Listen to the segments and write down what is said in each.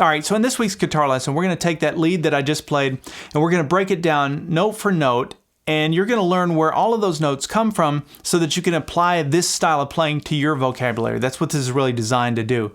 All right, so in this week's guitar lesson, we're going to take that lead that I just played and we're going to break it down note for note, and you're going to learn where all of those notes come from so that you can apply this style of playing to your vocabulary. That's what this is really designed to do.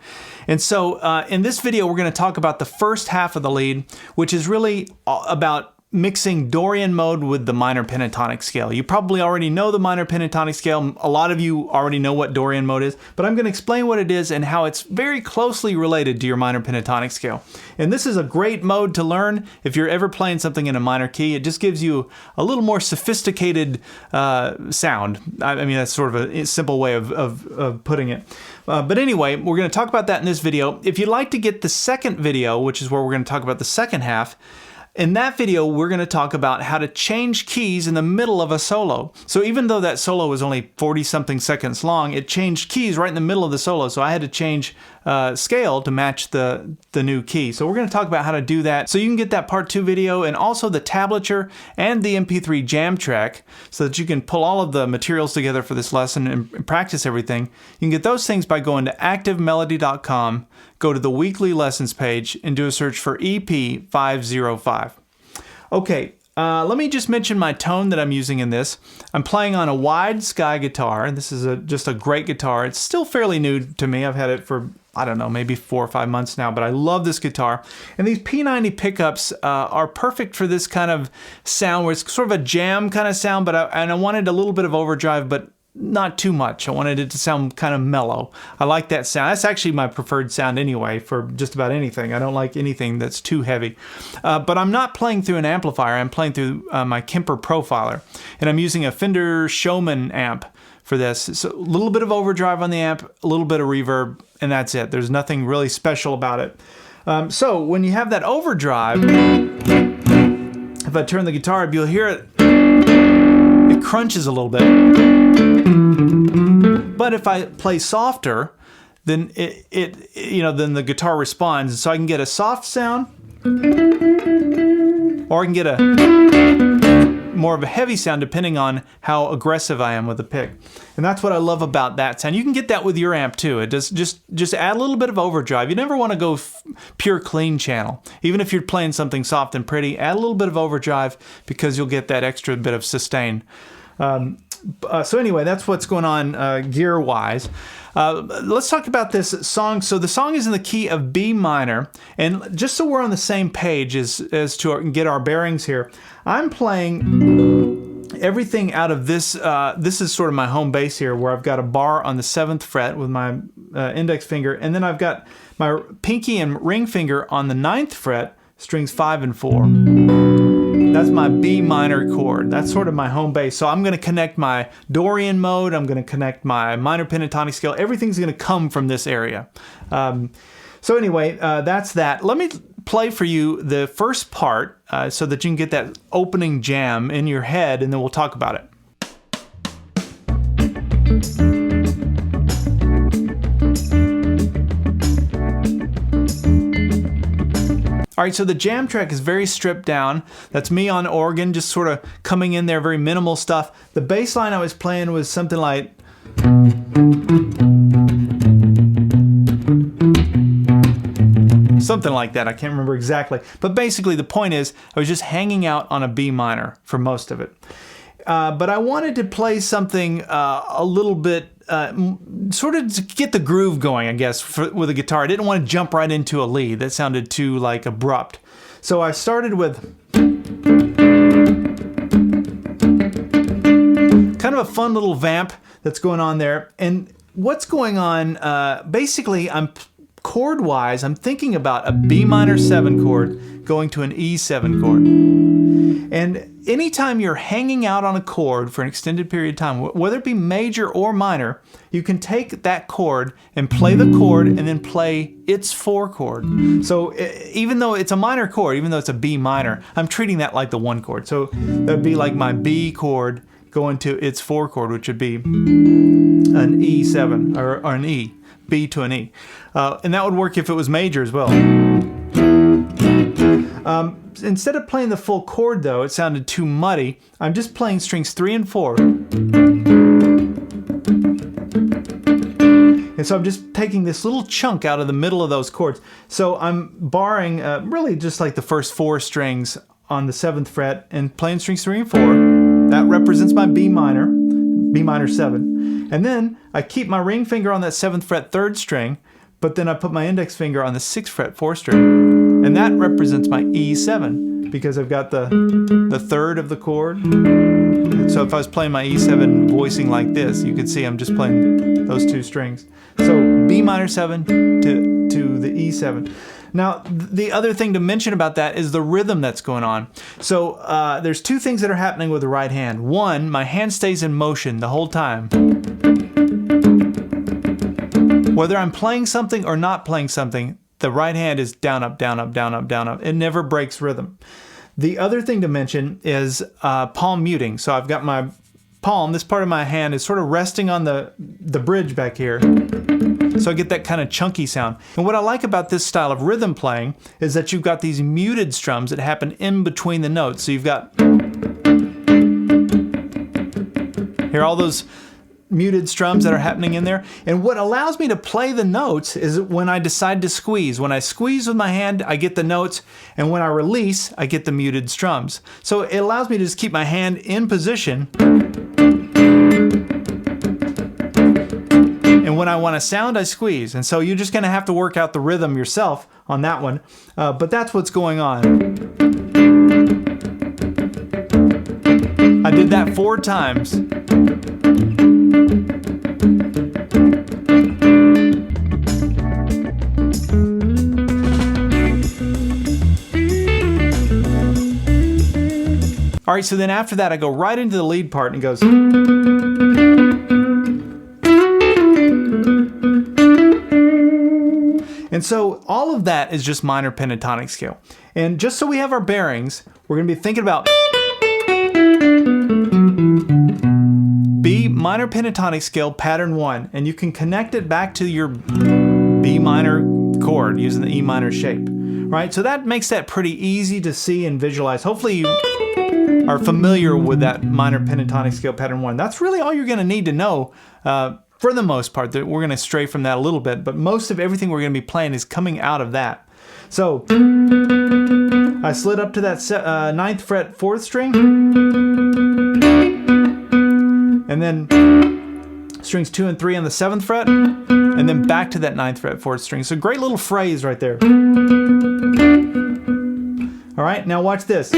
And so in this video, we're going to talk about the first half of the lead, which is really about mixing Dorian mode with the minor pentatonic scale. You probably already know the minor pentatonic scale. A lot of you already know what Dorian mode is, but I'm going to explain what it is and how it's very closely related to your minor pentatonic scale. And this is a great mode to learn if you're ever playing something in a minor key. It just gives you a little more sophisticated sound. I mean, that's sort of a simple way of putting it. But anyway, we're going to talk about that in this video. If you'd like to get the second video, which is where we're going to talk about the second half, in that video, we're going to talk about how to change keys in the middle of a solo. So even though that solo was only 40-something seconds long, it changed keys right in the middle of the solo. So I had to change scale to match the new key. So we're going to talk about how to do that. So you can get that part 2 video and also the tablature and the MP3 jam track so that you can pull all of the materials together for this lesson and practice everything. You can get those things by going to activemelody.com, go to the weekly lessons page, and do a search for EP505. Okay, let me just mention my tone that I'm using in this. I'm playing on a wide sky guitar, and this is just a great guitar. It's still fairly new to me. I've had it for, I don't know, maybe 4 or 5 months now, but I love this guitar. And these P90 pickups are perfect for this kind of sound where it's sort of a jam kind of sound, but I wanted a little bit of overdrive, but not too much. I wanted it to sound kind of mellow. I like that sound. That's actually my preferred sound anyway for just about anything. I don't like anything that's too heavy. But I'm not playing through an amplifier. I'm playing through my Kemper Profiler. And I'm using a Fender Showman amp for this. So a little bit of overdrive on the amp, a little bit of reverb, and that's it. There's nothing really special about it. So when you have that overdrive, if I turn the guitar up, you'll hear it. It crunches a little bit. But if I play softer, then then the guitar responds, and so I can get a soft sound, or I can get a more of a heavy sound depending on how aggressive I am with the pick. And that's what I love about that sound. You can get that with your amp too. It does just add a little bit of overdrive. You never want to go pure clean channel. Even if you're playing something soft and pretty, add a little bit of overdrive because you'll get that extra bit of sustain. So anyway, that's what's going on gear-wise. Let's talk about this song. So the song is in the key of B minor, and just so we're on the same page as to get our bearings here, I'm playing everything out of this. This is sort of my home base here, where I've got a bar on the 7th fret with my index finger, and then I've got my pinky and ring finger on the 9th fret, strings 5 and 4. That's my B minor chord. That's sort of my home base. So I'm going to connect my Dorian mode. I'm going to connect my minor pentatonic scale. Everything's going to come from this area. So anyway, that's that. Let me play for you the first part so that you can get that opening jam in your head, and then we'll talk about it. All right, so the jam track is very stripped down. That's me on organ, just sort of coming in there, very minimal stuff. The bass line I was playing was something like... something like that. I can't remember exactly. But basically, the point is, I was just hanging out on a B minor for most of it. But I wanted to play something a little bit, sort of to get the groove going, I guess, with a guitar. I didn't want to jump right into a lead. That sounded too, like, abrupt. So I started with kind of a fun little vamp that's going on there. And what's going on, basically, I'm chord-wise, I'm thinking about a B minor 7 chord going to an E7 chord. And anytime you're hanging out on a chord for an extended period of time, whether it be major or minor, you can take that chord and play the chord and then play its 4 chord. So even though it's a minor chord, even though it's a B minor, I'm treating that like the 1 chord. So that'd be like my B chord going to its 4 chord, which would be an E7 or an E, B to an E. And that would work if it was major as well. Instead of playing the full chord though, it sounded too muddy, I'm just playing strings 3 and 4. And so I'm just taking this little chunk out of the middle of those chords. So I'm barring really just like the first 4 strings on the 7th fret and playing strings 3 and 4. That represents my B minor 7. And then I keep my ring finger on that 7th fret 3rd string, but then I put my index finger on the 6th fret 4th string. And that represents my E7 because I've got the 3rd of the chord. So if I was playing my E7 voicing like this, you could see I'm just playing those 2 strings. So B minor 7 to the E7. Now, the other thing to mention about that is the rhythm that's going on. So there's 2 things that are happening with the right hand. One, my hand stays in motion the whole time. Whether I'm playing something or not playing something, the right hand is down, up, down, up, down, up, down, up. It never breaks rhythm. The other thing to mention is palm muting. So I've got my palm, this part of my hand is sort of resting on the bridge back here. So I get that kind of chunky sound. And what I like about this style of rhythm playing is that you've got these muted strums that happen in between the notes. So you've got here all those muted strums that are happening in there. And what allows me to play the notes is when I decide to squeeze. When I squeeze with my hand, I get the notes, and when I release, I get the muted strums. So it allows me to just keep my hand in position. And when I want to sound, I squeeze. And so you're just going to have to work out the rhythm yourself on that one. But that's what's going on. I did that 4 times. All right, so then after that, I go right into the lead part and it goes. And so all of that is just minor pentatonic scale. And just so we have our bearings, we're going to be thinking about B minor pentatonic scale pattern 1, and you can connect it back to your B minor chord using the E minor shape, right? So that makes that pretty easy to see and visualize. Hopefully you are familiar with that minor pentatonic scale pattern 1. That's really all you're going to need to know for the most part. We're going to stray from that a little bit, but most of everything we're going to be playing is coming out of that. So I slid up to that 9th fret 4th string, and then strings 2 and 3 on the 7th fret, and then back to that 9th fret 4th string. So great little phrase right there. All right, now watch this.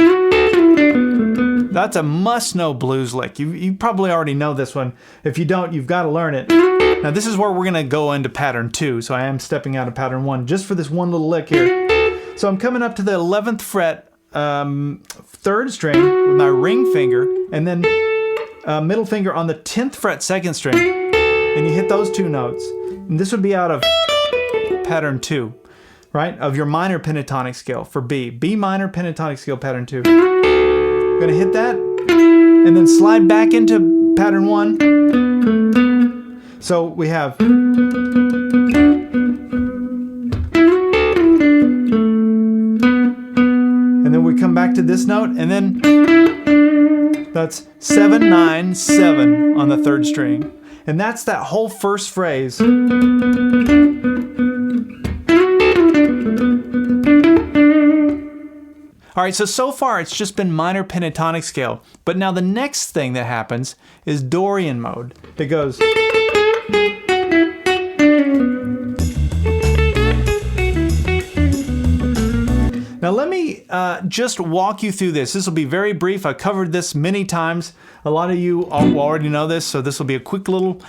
That's a must-know blues lick. You probably already know this one. If you don't, you've got to learn it. Now this is where we're going to go into pattern 2. So I am stepping out of pattern 1 just for this one little lick here. So I'm coming up to the 11th fret 3rd string with my ring finger, and then middle finger on the 10th fret 2nd string. And you hit those 2 notes. And this would be out of pattern 2, right? Of your minor pentatonic scale for B. B minor pentatonic scale pattern 2. I'm going to hit that and then slide back into pattern 1. So we have and then we come back to this note, and then that's 7, 9, 7 on the 3rd string. And that's that whole first phrase. All right, so far it's just been minor pentatonic scale. But now the next thing that happens is Dorian mode. It goes. Now let me just walk you through this. This will be very brief. I covered this many times. A lot of you already know this, so this will be a quick little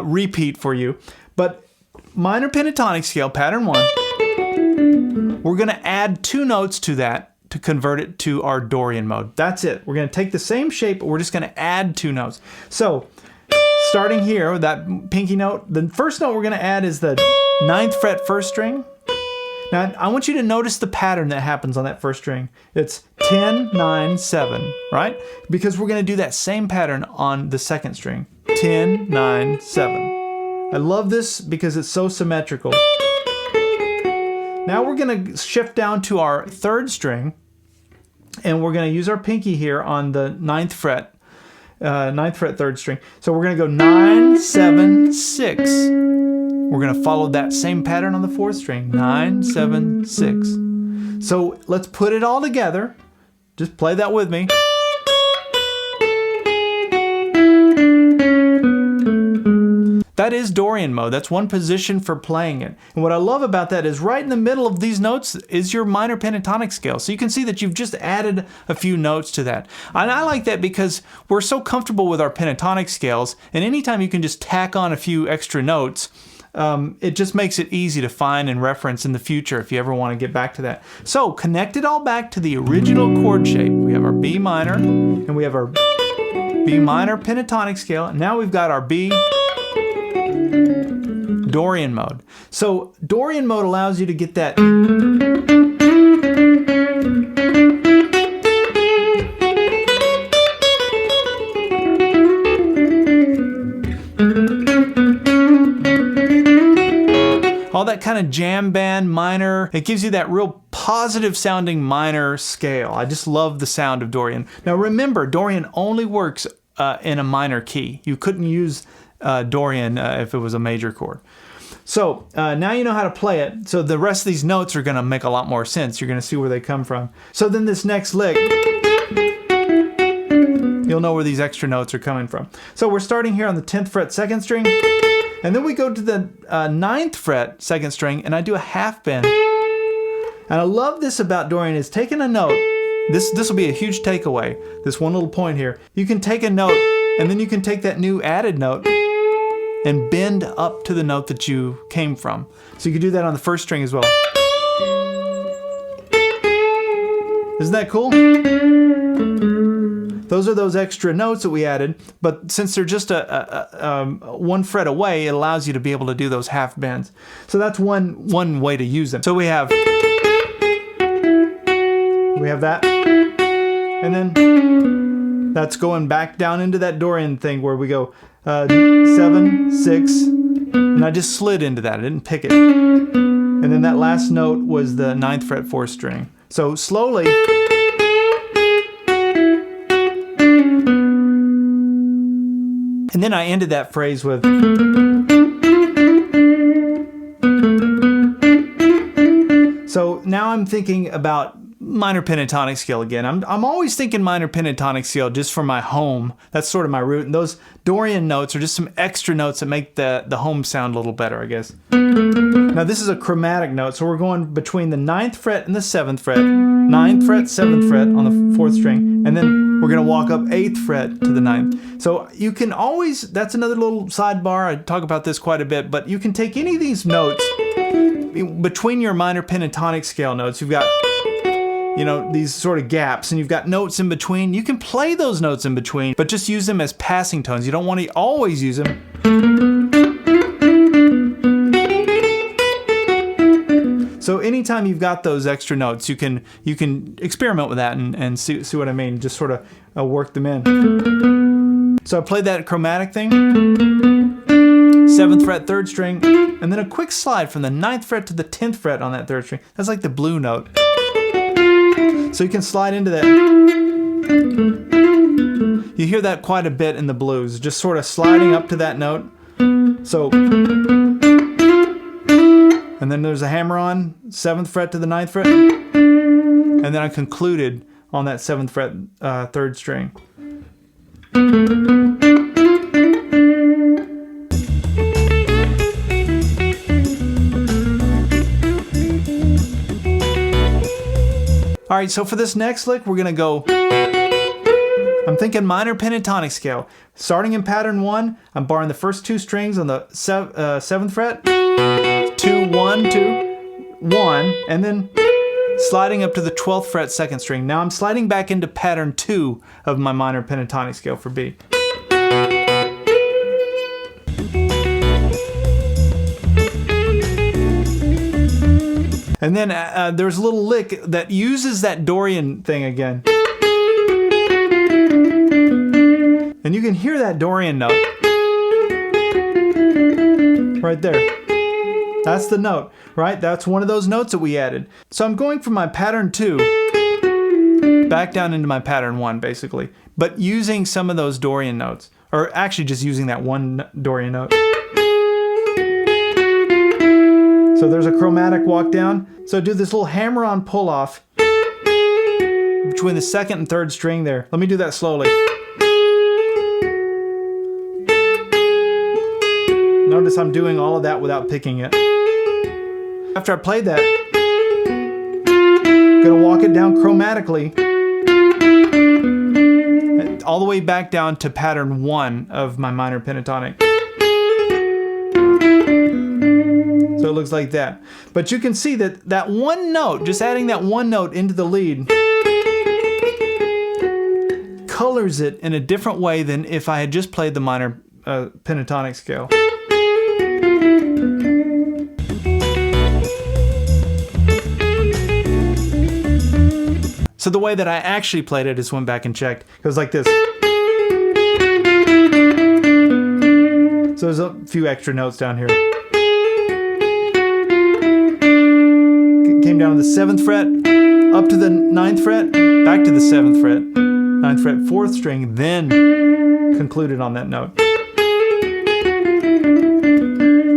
repeat for you. But minor pentatonic scale, pattern 1. We're going to add 2 notes to that to convert it to our Dorian mode. That's it. We're going to take the same shape, but we're just going to add 2 notes. So, starting here with that pinky note, the first note we're going to add is the 9th fret 1st string. Now, I want you to notice the pattern that happens on that 1st string. It's 10, 9, 7, right? Because we're going to do that same pattern on the 2nd string. 10, 9, 7. I love this because it's so symmetrical. Now we're going to shift down to our 3rd string, and we're going to use our pinky here on the 9th fret 3rd string. So we're going to go 9, 7, 6. We're going to follow that same pattern on the 4th string. 9, 7, 6. So let's put it all together. Just play that with me. That is Dorian mode. That's one position for playing it. And what I love about that is right in the middle of these notes is your minor pentatonic scale. So you can see that you've just added a few notes to that. And I like that because we're so comfortable with our pentatonic scales, and anytime you can just tack on a few extra notes, it just makes it easy to find and reference in the future if you ever want to get back to that. So connect it all back to the original chord shape. We have our B minor, and we have our B minor pentatonic scale. And now we've got our B Dorian mode. So Dorian mode allows you to get that all that kind of jam band minor. It gives you that real positive sounding minor scale. I just love the sound of Dorian. Now remember, Dorian only works in a minor key. You couldn't use Dorian if it was a major chord. So now you know how to play it. So the rest of these notes are going to make a lot more sense. You're going to see where they come from. So then this next lick, you'll know where these extra notes are coming from. So we're starting here on the 10th fret 2nd string, and then we go to the 9th fret 2nd string, and I do a half bend. And I love this about Dorian is taking a note. This will be a huge takeaway. This one little point here. You can take a note, and then you can take that new added note and bend up to the note that you came from. So you can do that on the 1st string as well. Isn't that cool? Those are those extra notes that we added, but since they're just one fret away, it allows you to be able to do those half bends. So that's one way to use them. So we have that, and then that's going back down into that Dorian thing where we go 7, 6, and I just slid into that. I didn't pick it. And then that last note was the 9th fret 4th string. So slowly. And then I ended that phrase with. So now I'm thinking about minor pentatonic scale again. I'm always thinking minor pentatonic scale just for my home. That's sort of my root. And those Dorian notes are just some extra notes that make the home sound a little better, I guess. Now this is a chromatic note, so we're going between the 9th fret and the 7th fret. 9th fret, 7th fret on the 4th string, and then we're going to walk up 8th fret to the 9th. So you can always, that's another little sidebar, I talk about this quite a bit, but you can take any of these notes between your minor pentatonic scale notes. You've got, you know, these sort of gaps, and you've got notes in between. You can play those notes in between, but just use them as passing tones. You don't want to always use them. So anytime you've got those extra notes, you can experiment with that and see what I mean. Just sort of work them in. So I played that chromatic thing, 7th fret 3rd string, and then a quick slide from the 9th fret to the 10th fret on that 3rd string. That's like the blue note. So you can slide into that. You hear that quite a bit in the blues, just sort of sliding up to that note. So, and then there's a hammer on 7th fret to the 9th fret, and then I concluded on that 7th fret 3rd string. All right, so for this next lick, we're gonna go, I'm I'm thinking minor pentatonic scale. Starting in pattern 1, I'm barring the first 2 strings on the 7th fret, 2, 1, 2, 1, and then sliding up to the 12th fret 2nd string. Now I'm sliding back into pattern 2 of my minor pentatonic scale for B. And then there's a little lick that uses that Dorian thing again. And you can hear that Dorian note right there. That's the note, right? That's one of those notes that we added. So I'm going from my pattern 2 back down into my pattern 1, basically, but using some of those Dorian notes, or actually just using that one Dorian note. So there's a chromatic walk down. So do this little hammer-on pull-off between the 2nd and 3rd string there. Let me do that slowly. Notice I'm doing all of that without picking it. After I played that, I'm gonna walk it down chromatically all the way back down to pattern 1 of my minor pentatonic. So it looks like that. But you can see that that one note, just adding that one note into the lead, colors it in a different way than if I had just played the minor pentatonic scale. So the way that I actually played it is went back and checked. It goes like this. So there's a few extra notes down here. Came down to the 7th fret, up to the 9th fret, back to the 7th fret, 9th fret, 4th string, then concluded on that note.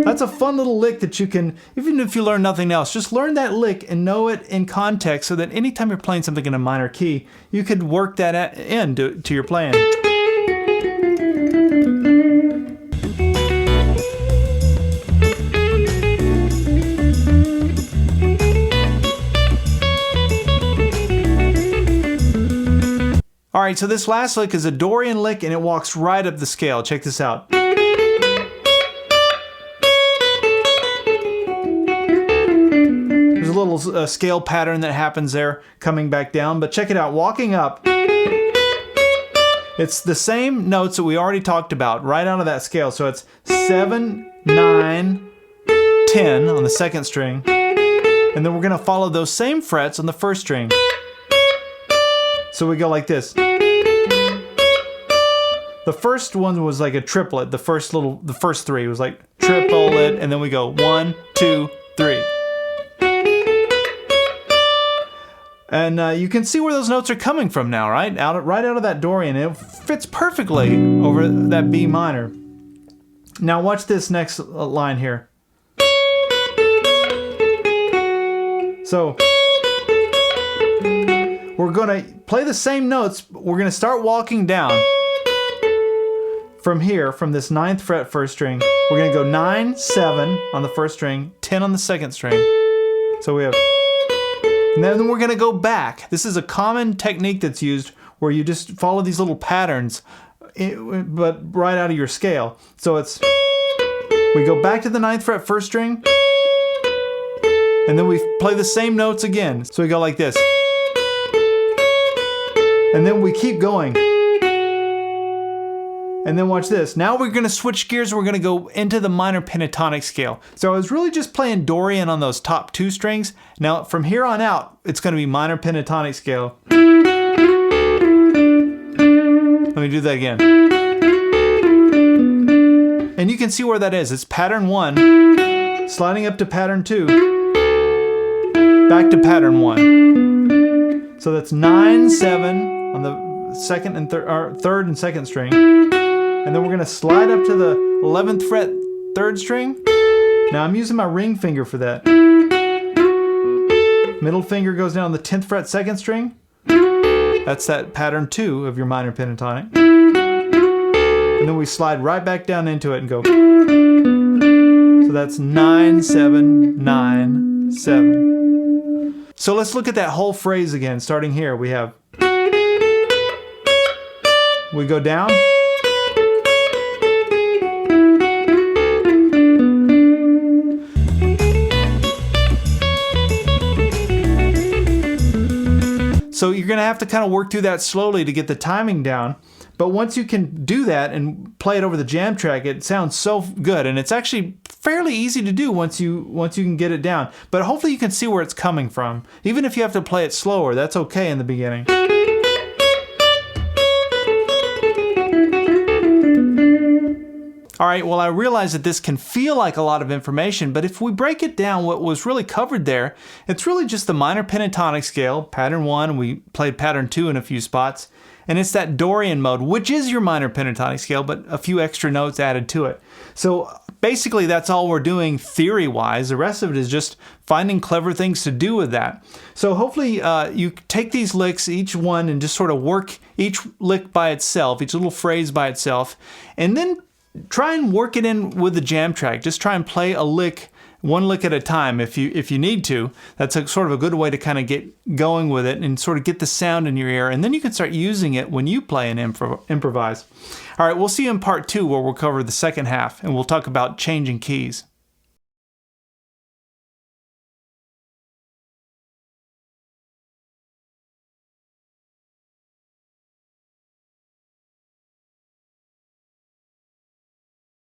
That's a fun little lick that you can, even if you learn nothing else, just learn that lick and know it in context so that anytime you're playing something in a minor key, you could work that into your playing. All right, so this last lick is a Dorian lick and it walks right up the scale. Check this out. There's a little scale pattern that happens there coming back down, but check it out. Walking up, it's the same notes that we already talked about right out of that scale. So it's 7, 9, 10 on the 2nd string, and then we're gonna follow those same frets on the 1st string. So we go like this. The first one was like a triplet. The first 3 was like triplet, and then we go 1, 2, 3. And you can see where those notes are coming from now, right? Right out of that Dorian. It fits perfectly over that B minor. Now watch this next line here. So we're gonna play the same notes. We're gonna start walking down from here, from this 9th fret 1st string. We're gonna go 9, 7 on the 1st string, 10 on the 2nd string. So we have, and then we're gonna go back. This is a common technique that's used where you just follow these little patterns, but right out of your scale. So it's, we go back to the 9th fret 1st string, and then we play the same notes again. So we go like this. And then we keep going. And then watch this. Now we're gonna switch gears. We're gonna go into the minor pentatonic scale. So I was really just playing Dorian on those top 2 strings. Now from here on out, it's gonna be minor pentatonic scale. Let me do that again. And you can see where that is. It's pattern 1, sliding up to pattern 2, back to pattern 1. So that's 9, 7 on the 2nd and 3rd and 2nd string. And then we're gonna slide up to the 11th fret 3rd string. Now I'm using my ring finger for that. Middle finger goes down on the 10th fret 2nd string. That's that pattern 2 of your minor pentatonic. And then we slide right back down into it and go. So that's 9, 7, 9, 7. So let's look at that whole phrase again. Starting here, we have. We go down. So you're going to have to kind of work through that slowly to get the timing down. But once you can do that and play it over the jam track, it sounds so good. And it's actually fairly easy to do once you can get it down. But hopefully you can see where it's coming from. Even if you have to play it slower, that's okay in the beginning. All right, well, I realize that this can feel like a lot of information, but if we break it down, what was really covered there, it's really just the minor pentatonic scale, pattern 1, we played pattern 2 in a few spots, and it's that Dorian mode, which is your minor pentatonic scale, but a few extra notes added to it. So basically that's all we're doing theory-wise. The rest of it is just finding clever things to do with that. So hopefully you take these licks, each one, and just sort of work each lick by itself, each little phrase by itself, and then try and work it in with the jam track. Just try and play a lick, one lick at a time if you need to. That's sort of a good way to kind of get going with it and sort of get the sound in your ear, and then you can start using it when you play and improvise. All right, we'll see you in part 2 where we'll cover the second half and we'll talk about changing keys.